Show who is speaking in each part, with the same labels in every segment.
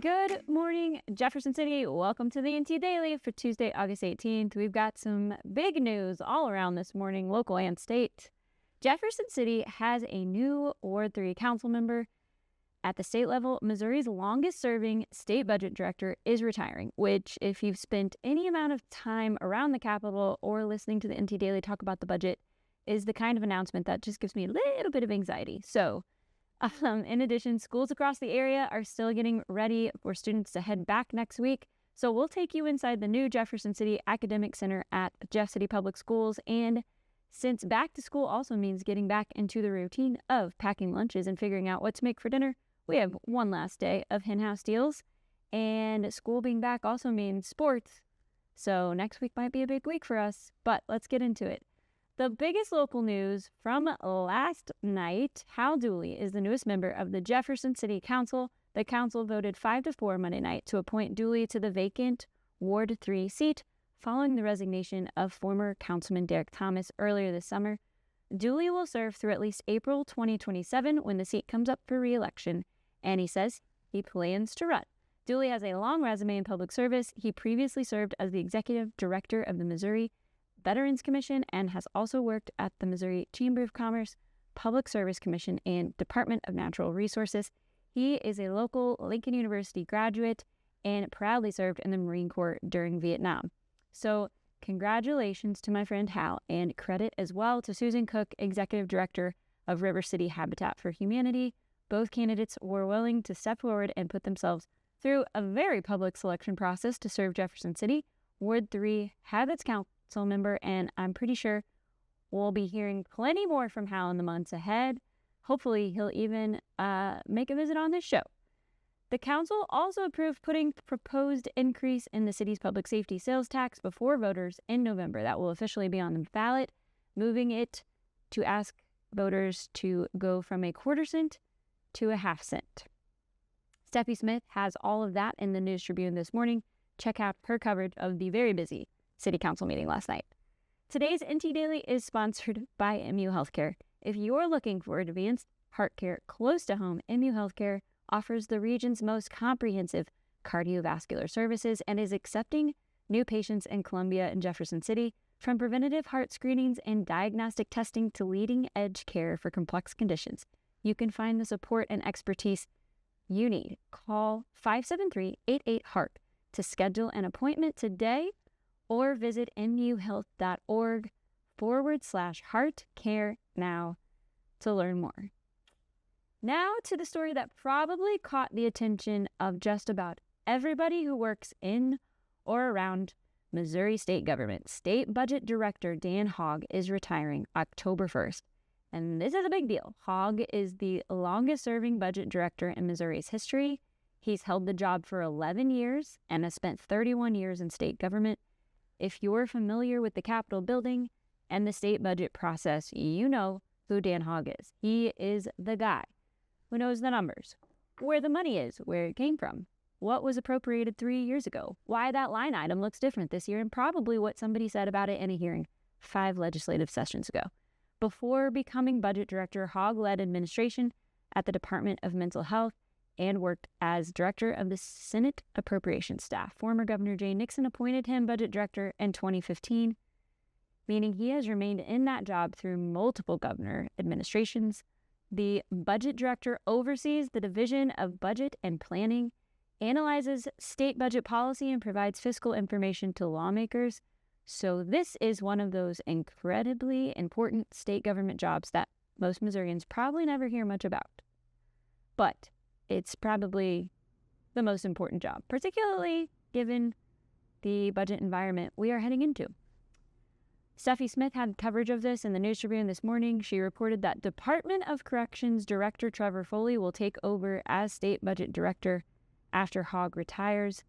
Speaker 1: Good morning, Jefferson City. Welcome to the NT Daily for Tuesday, August 18th. We've got some big news all around this morning, local and state. Jefferson City has a new Ward 3 council member. At the state level, Missouri's longest-serving state budget director is retiring, which, if you've spent any amount of time around the Capitol or listening to the NT Daily talk about the budget, is the kind of announcement that just gives me a little bit of anxiety. So, in addition, schools across the area are still getting ready for students to head back next week. So we'll take you inside the new Jefferson City Academic Center at Jeff City Public Schools. And since back to school also means getting back into the routine of packing lunches and figuring out what to make for dinner, we have one last day of Hen House deals. And school being back also means sports. So next week might be a big week for us, but let's get into it. The biggest local news from last night, Hal Dulle is the newest member of the Jefferson City Council. The council voted 5-4 Monday night to appoint Dulle to the vacant Ward 3 seat following the resignation of former Councilman Derek Thomas earlier this summer. Dulle will serve through at least April 2027 when the seat comes up for re-election, and he says he plans to run. Dulle has a long resume in public service. He previously served as the executive director of the Missouri Veterans Commission and has also worked at the Missouri Chamber of Commerce, Public Service Commission, and Department of Natural Resources. He is a local Lincoln University graduate and proudly served in the Marine Corps during Vietnam. So congratulations to my friend Hal, and credit as well to Susan Cook, Executive Director of River City Habitat for Humanity. Both candidates were willing to step forward and put themselves through a very public selection process to serve Jefferson City. Ward 3 had its council member, and I'm pretty sure we'll be hearing plenty more from Hal in the months ahead. Hopefully, he'll even make a visit on this show. The council also approved putting proposed increase in the city's public safety sales tax before voters in November. That will officially be on the ballot, moving it to ask voters to go from a quarter cent to a half cent. Steffi Smith has all of that in the News Tribune this morning. Check out her coverage of the very busy City Council meeting last night. Today's NT Daily is sponsored by MU Healthcare. If you're looking for advanced heart care close to home, MU Healthcare offers the region's most comprehensive cardiovascular services and is accepting new patients in Columbia and Jefferson City. From preventative heart screenings and diagnostic testing to leading-edge care for complex conditions, you can find the support and expertise you need. Call 573-88-HEART to schedule an appointment today, or visit muhealth.org/heartcarenow to learn more. Now to the story that probably caught the attention of just about everybody who works in or around Missouri state government. State Budget Director Dan Haug is retiring October 1st. And this is a big deal. Haug is the longest-serving budget director in Missouri's history. He's held the job for 11 years and has spent 31 years in state government. If you're familiar with the Capitol building and the state budget process, you know who Dan Haug is. He is the guy who knows the numbers, where the money is, where it came from, what was appropriated 3 years ago, why that line item looks different this year, and probably what somebody said about it in a hearing 5 legislative sessions ago. Before becoming budget director, Haug led administration at the Department of Mental Health and worked as director of the Senate Appropriations Staff. Former Governor Jay Nixon appointed him budget director in 2015, meaning he has remained in that job through multiple governor administrations. The budget director oversees the Division of Budget and Planning, analyzes state budget policy, and provides fiscal information to lawmakers. So this is one of those incredibly important state government jobs that most Missourians probably never hear much about. But it's probably the most important job, particularly given the budget environment we are heading into. Steffi Smith had coverage of this in the News Tribune this morning. She reported that Department of Corrections Director Trevor Foley will take over as state budget director after Haug retires.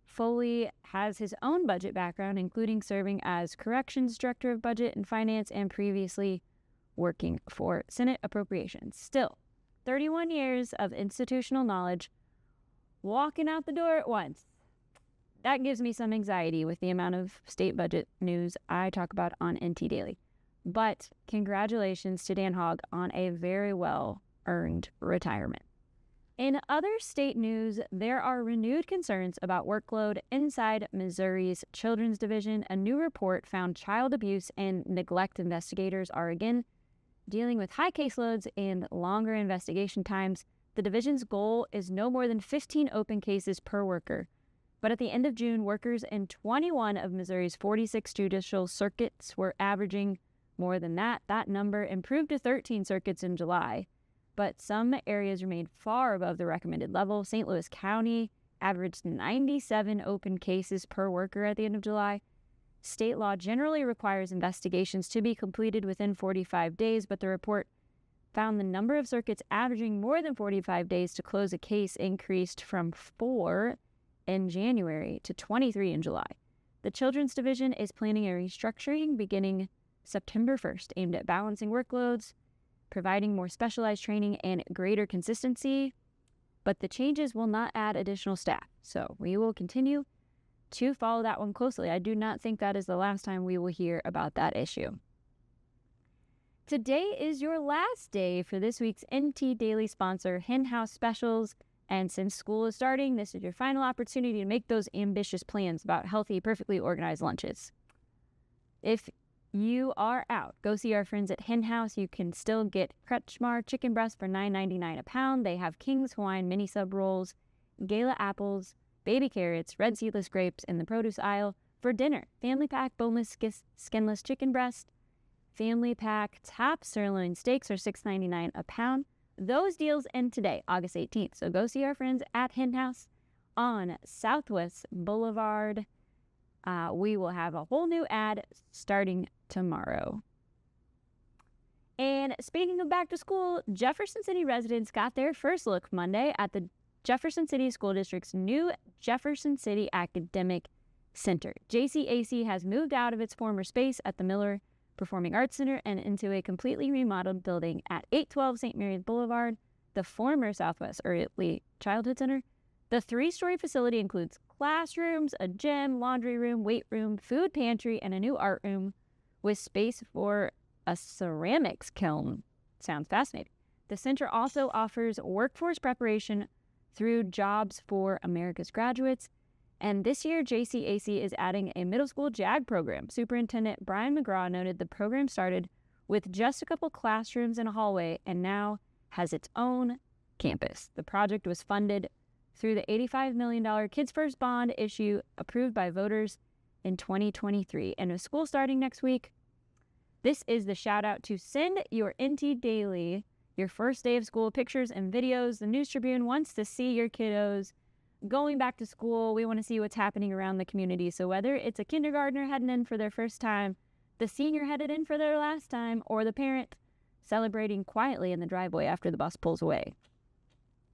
Speaker 1: Foley has his own budget background, including serving as Corrections Director of Budget and Finance and previously working for Senate Appropriations. Still, 31 years of institutional knowledge walking out the door at once. That gives me some anxiety with the amount of state budget news I talk about on NT Daily. But congratulations to Dan Haug on a very well-earned retirement. In other state news, there are renewed concerns about workload inside Missouri's Children's Division. A new report found child abuse and neglect investigators are again dealing with high caseloads and longer investigation times. The division's goal is no more than 15 open cases per worker. But at the end of June, workers in 21 of Missouri's 46 judicial circuits were averaging more than that. That number improved to 13 circuits in July. But some areas remained far above the recommended level. St. Louis County averaged 97 open cases per worker at the end of July. State law generally requires investigations to be completed within 45 days, but the report found the number of circuits averaging more than 45 days to close a case increased from 4 in January to 23 in July. The Children's Division is planning a restructuring beginning September 1st, aimed at balancing workloads, providing more specialized training, and greater consistency, but the changes will not add additional staff. So we will continue to follow that one closely. I do not think that is the last time we will hear about that issue. Today is your last day for this week's NT Daily sponsor, Hen House Specials. And since school is starting, this is your final opportunity to make those ambitious plans about healthy, perfectly organized lunches. If you are out, go see our friends at Hen House. You can still get Kretschmar chicken breast for $9.99 a pound. They have King's Hawaiian mini sub rolls, Gala apples, baby carrots, red seedless grapes in the produce aisle. For dinner, family pack boneless skinless chicken breast, family pack top sirloin steaks are $6.99 a pound. Those deals end today, August 18th. So go see our friends at Hen House on Southwest Boulevard. We will have a whole new ad starting tomorrow. And speaking of back to school, Jefferson City residents got their first look Monday at the Jefferson City School District's new Jefferson City Academic Center. JCAC has moved out of its former space at the Miller Performing Arts Center and into a completely remodeled building at 812 St. Mary's Boulevard, the former Southwest Early Childhood Center. The 3-story facility includes classrooms, a gym, laundry room, weight room, food pantry, and a new art room with space for a ceramics kiln. Sounds fascinating. The center also offers workforce preparation through Jobs for America's graduates. And this year, JCAC is adding a middle school JAG program. Superintendent Brian McGraw noted the program started with just a couple classrooms and a hallway and now has its own campus. The project was funded through the $85 million Kids First bond issue approved by voters in 2023. And with school starting next week, this is the shout out to send your NT Daily, your first day of school pictures and videos. The News Tribune wants to see your kiddos going back to school. We want to see what's happening around the community. So whether it's a kindergartner heading in for their first time, the senior headed in for their last time, or the parent celebrating quietly in the driveway after the bus pulls away.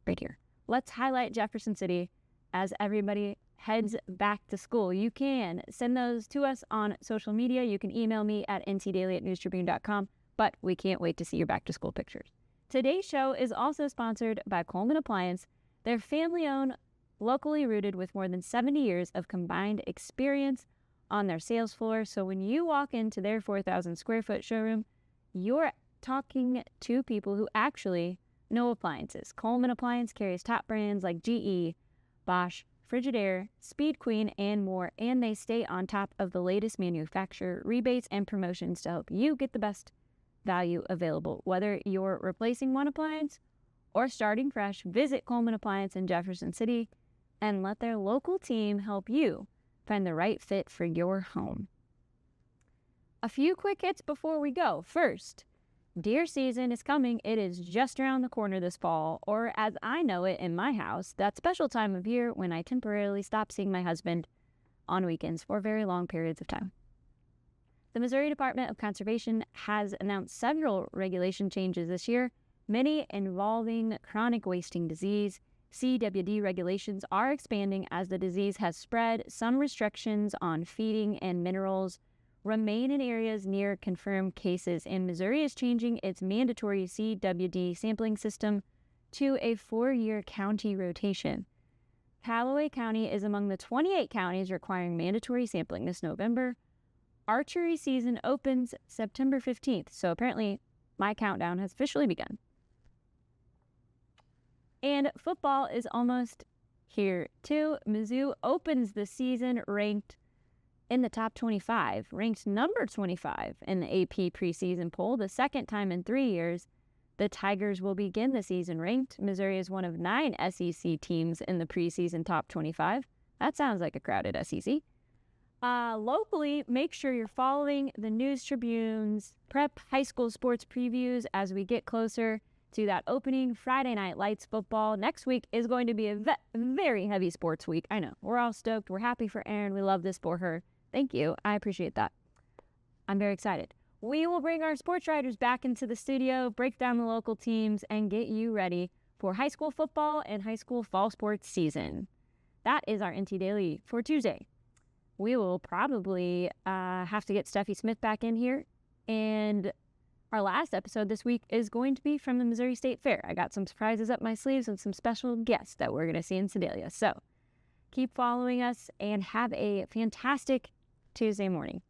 Speaker 1: Right here. Let's highlight Jefferson City as everybody heads back to school. You can send those to us on social media. You can email me at ntdaily@newstribune.com, but we can't wait to see your back to school pictures. Today's show is also sponsored by Coleman Appliance. They're family-owned, locally rooted with more than 70 years of combined experience on their sales floor. So when you walk into their 4,000 square foot showroom, you're talking to people who actually know appliances. Coleman Appliance carries top brands like GE, Bosch, Frigidaire, Speed Queen, and more, and they stay on top of the latest manufacturer rebates and promotions to help you get the best value available. Whether you're replacing one appliance or starting fresh, visit Coleman Appliance in Jefferson City and let their local team help you find the right fit for your home. A few quick hits before we go. First, deer season is coming. It is just around the corner this fall, or as I know it in my house, that special time of year when I temporarily stop seeing my husband on weekends for very long periods of time. The Missouri Department of Conservation has announced several regulation changes this year, many involving chronic wasting disease. CWD regulations are expanding as the disease has spread. Some restrictions on feeding and minerals remain in areas near confirmed cases, and Missouri is changing its mandatory CWD sampling system to a 4-year county rotation. Callaway County is among the 28 counties requiring mandatory sampling this November. Archery season opens September 15th, so apparently my countdown has officially begun. And football is almost here, too. Mizzou opens the season ranked in the top 25, ranked number 25 in the AP preseason poll, the second time in 3 years. The Tigers will begin the season ranked. Missouri is one of 9 SEC teams in the preseason top 25. That sounds like a crowded SEC. Locally, make sure you're following the News Tribune's prep high school sports previews as we get closer to that opening Friday Night Lights football. Next week is going to be a very heavy sports week. I know. We're all stoked. We're happy for Erin. We love this for her. Thank you. I appreciate that. I'm very excited. We will bring our sports writers back into the studio, break down the local teams, and get you ready for high school football and high school fall sports season. That is our NT Daily for Tuesday. We will probably have to get Steffi Smith back in here. And our last episode this week is going to be from the Missouri State Fair. I got some surprises up my sleeves and some special guests that we're going to see in Sedalia. So keep following us and have a fantastic Tuesday morning.